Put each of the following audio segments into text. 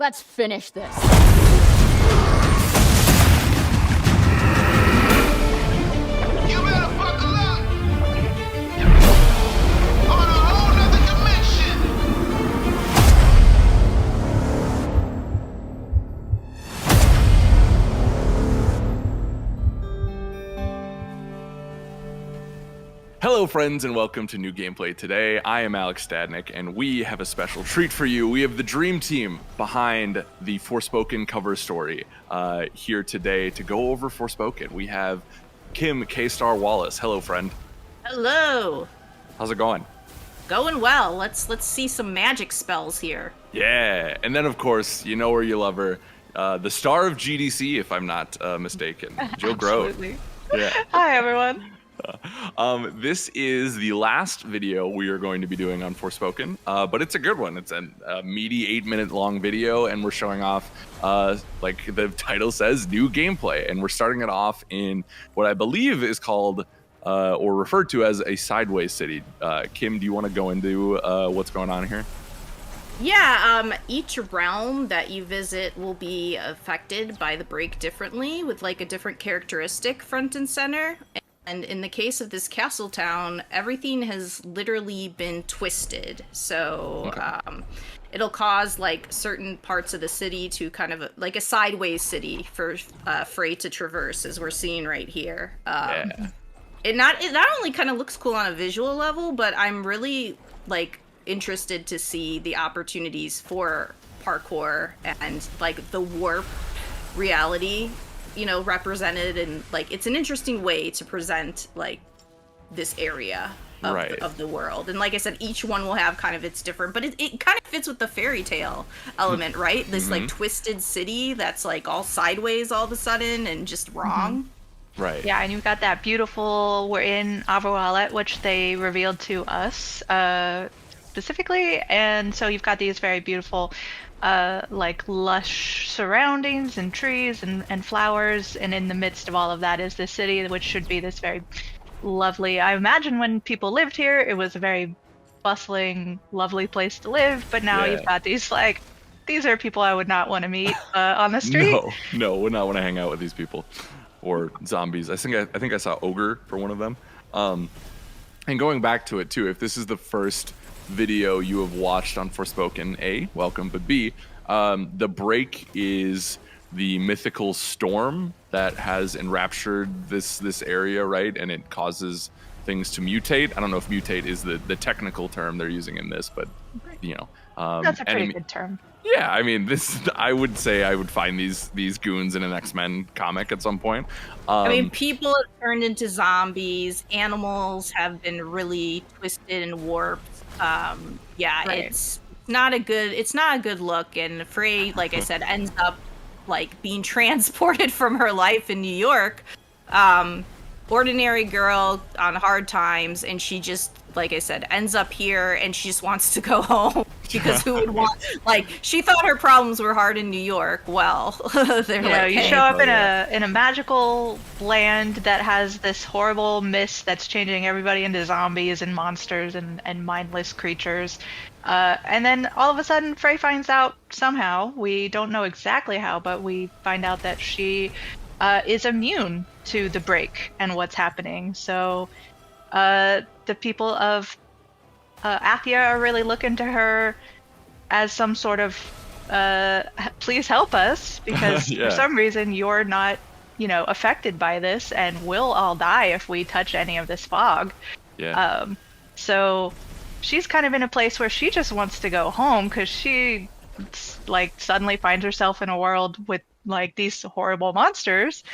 Let's finish this. You better buckle up. On a whole nother dimension. Hello friends and welcome to New Gameplay Today. I am Alex Stadnick and we have a special treat for you. We have the dream team behind the Forspoken cover story here today to go over Forspoken. We have Kim K-Star Wallace. Hello friend. Hello. How's it going? Going well. Let's see some magic spells here. Yeah, and then of course, you know where you love her, the star of GDC if I'm not mistaken, Jill Grote. Absolutely. Yeah. Hi, everyone. This is the last video we are going to be doing on Forspoken, but it's a good one. It's a meaty 8-minute long video, and we're showing off, like the title says, new gameplay. And we're starting it off in what I believe is called, or referred to as a sideways city. Kim, do you want to go into what's going on here? Yeah, each realm that you visit will be affected by the break differently, with like a different characteristic front and center. And in the case of this castle town, everything has literally been twisted. So Okay. It'll cause like certain parts of the city to kind of like a sideways city for Frey to traverse, as we're seeing right here. Yeah. It not only kind of looks cool on a visual level, but I'm really like interested to see the opportunities for parkour and like the warp reality, you know, represented. And like it's an interesting way to present like this area of, Right. of the world. And like I said, each one will have kind of its different, but it kind of fits with the fairy tale element, right? This like twisted city that's like all sideways all of a sudden and just wrong. Right. Yeah, and you've got that beautiful, we're in Averwalet, which they revealed to us specifically. And so you've got these very beautiful, like lush surroundings and trees and flowers. And in the midst of all of that is the city, which should be this very lovely. I imagine when people lived here, it was a very bustling, lovely place to live. But now Yeah. you've got these like, these are people I would not want to meet on the street. No, would not want to hang out with these people. Or zombies. I think I saw ogre for one of them. And going back to it too, if this is the first video you have watched on Forspoken, A, welcome, but B, the break is the mythical storm that has enraptured this area, right? And it causes things to mutate. I don't know if mutate is the technical term they're using in this, but you know, That's a pretty enemy- good term. Yeah, I mean, I would say I would find these goons in an X-Men comic at some point. I mean, people have turned into zombies. Animals have been really twisted and warped. Yeah, Right. it's not a good look. And Frey, like I said, ends up like being transported from her life in New York. Ordinary girl on hard times, and she just, like I said, ends up here, and she just wants to go home. Because who would want, like, she thought her problems were hard in New York. Well, they're You know, like, you hey, show up in a magical land that has this horrible mist that's changing everybody into zombies and monsters and mindless creatures. And then all of a sudden, Frey finds out somehow, we don't know exactly how, but we find out that she is immune to the break and what's happening. So the people of Athia are really looking to her as some sort of please help us, because Yeah. for some reason you're not, you know, affected by this, and we'll all die if we touch any of this fog. Yeah. So she's kind of in a place where she just wants to go home, because she like suddenly finds herself in a world with like these horrible monsters.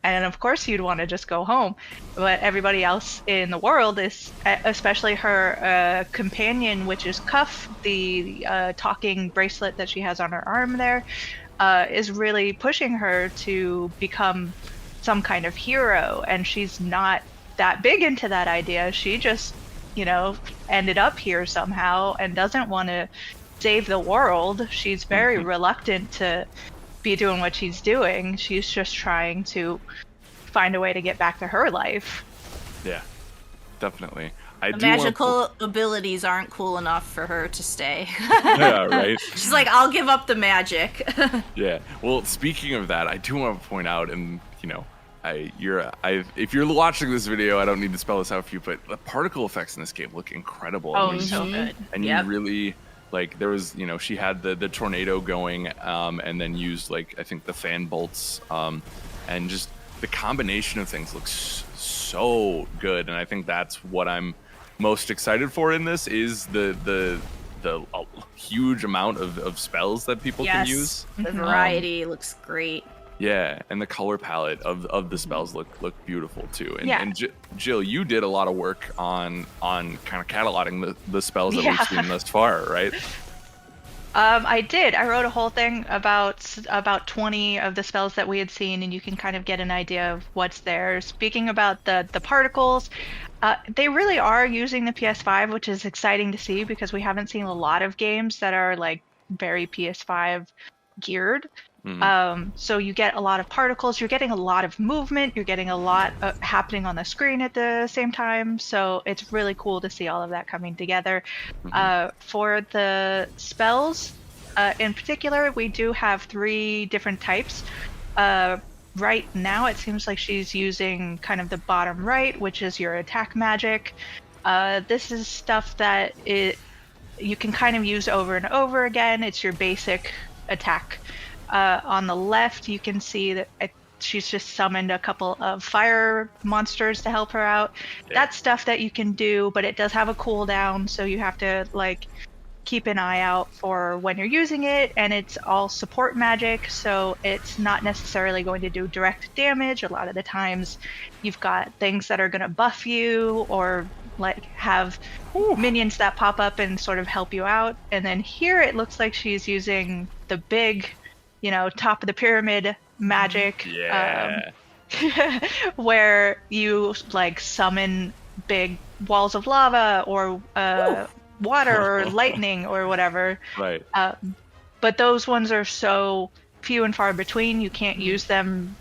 And of course you'd want to just go home. But everybody else in the world is, especially her companion, which is Cuff, the talking bracelet that she has on her arm there, is really pushing her to become some kind of hero. And she's not that big into that idea. She just, you know, ended up here somehow and doesn't want to save the world. She's very reluctant to be doing what she's doing. She's just trying to find a way to get back to her life. Yeah. definitely. I The do wanna magical abilities aren't cool enough for her to stay. yeah, right. She's like, I'll give up the magic. Yeah. Well, speaking of that, I do want to point out, and if you're watching this video, I don't need to spell this out for you, but the particle effects in this game look incredible. Oh, I mean, so good. and Yep. you really like there was she had the tornado going, and then used like I think the fan bolts, and just the combination of things looks so good, and I think that's what I'm most excited for in this is the huge amount of spells that people can use. The variety looks great. Yeah, and the color palette of the spells look beautiful too. And, Yeah. and Jill, you did a lot of work on kind of cataloging the spells that we've seen thus far, right? I did. I wrote a whole thing about 20 of the spells that we had seen, and you can kind of get an idea of what's there. Speaking about the particles, they really are using the PS5, which is exciting to see because we haven't seen a lot of games that are like very PS5 geared. So you get a lot of particles, you're getting a lot of movement, you're getting a lot happening on the screen at the same time. So it's really cool to see all of that coming together. For the spells, in particular, we do have 3 different types. Right now, it seems like she's using kind of the bottom right, which is your attack magic. This is stuff that you can kind of use over and over again. It's your basic attack. On the left, you can see that she's just summoned a couple of fire monsters to help her out. Yeah. That's stuff that you can do, but it does have a cooldown, so you have to like keep an eye out for when you're using it, and it's all support magic, so it's not necessarily going to do direct damage. A lot of the times you've got things that are going to buff you or like have minions that pop up and sort of help you out. And then here it looks like she's using the big top of the pyramid magic, where you like summon big walls of lava or water or lightning or whatever. Right. But those ones are so few and far between, you can't use them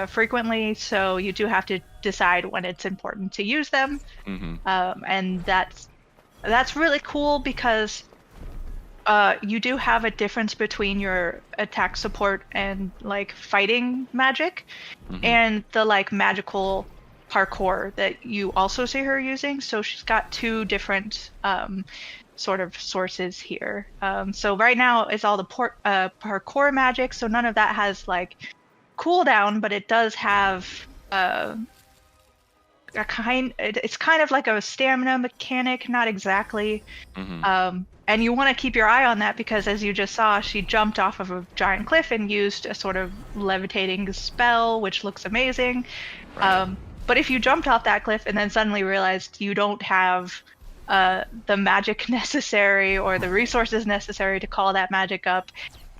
frequently, so you do have to decide when it's important to use them. And that's really cool because you do have a difference between your attack support and like fighting magic and the like magical parkour that you also see her using. So she's got 2 different sort of sources here. So right now it's all the parkour magic, so none of that has like cooldown, but it does have it's kind of like a stamina mechanic, not exactly. And you want to keep your eye on that because, as you just saw, she jumped off of a giant cliff and used a sort of levitating spell, which looks amazing. Right. But if you jumped off that cliff and then suddenly realized you don't have the magic necessary or the resources necessary to call that magic up,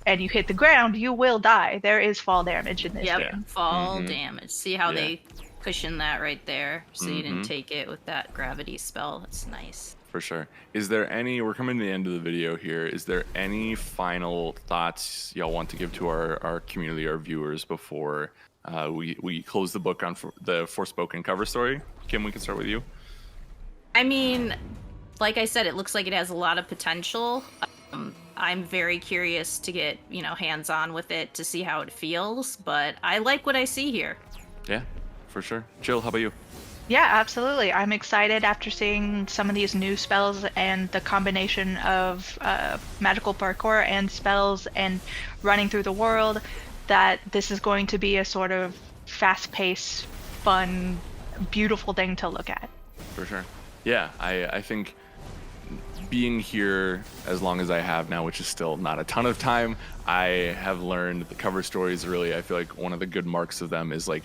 and you hit the ground, you will die. There is fall damage in this game. Fall damage. See how they cushion that right there, so you didn't take it with that gravity spell. That's nice. For sure. Is there we're coming to the end of the video here, is there any final thoughts y'all want to give to our community, our viewers, before we close the book on the Forspoken cover story? Kim, we can start with you. I mean, like I said, it looks like it has a lot of potential. I'm very curious to get, hands-on with it to see how it feels, but I like what I see here. Yeah, for sure. Jill, how about you? Yeah, absolutely. I'm excited after seeing some of these new spells and the combination of magical parkour and spells and running through the world, that this is going to be a sort of fast-paced, fun, beautiful thing to look at. For sure. Yeah, I think being here as long as I have now, which is still not a ton of time, I have learned the cover stories really, I feel like one of the good marks of them is like,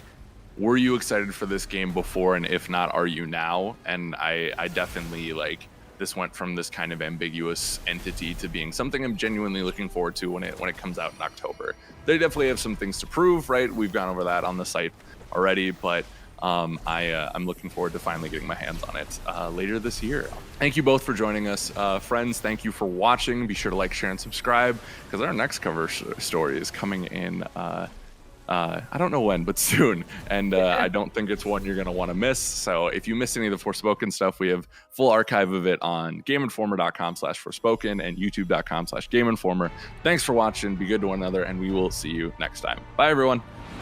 were you excited for this game before, and if not, are you now? And I definitely like this went from this kind of ambiguous entity to being something I'm genuinely looking forward to when it comes out in October. They definitely have some things to prove, right? We've gone over that on the site already, but I'm looking forward to finally getting my hands on it later this year. Thank you both for joining us. Friends, thank you for watching. Be sure to like, share, and subscribe, because our next cover story is coming in I don't know when, but soon. And I don't think it's one you're going to want to miss. So if you missed any of the Forspoken stuff, we have full archive of it on GameInformer.com/Forspoken and YouTube.com/GameInformer. Thanks for watching. Be good to one another, and we will see you next time. Bye, everyone.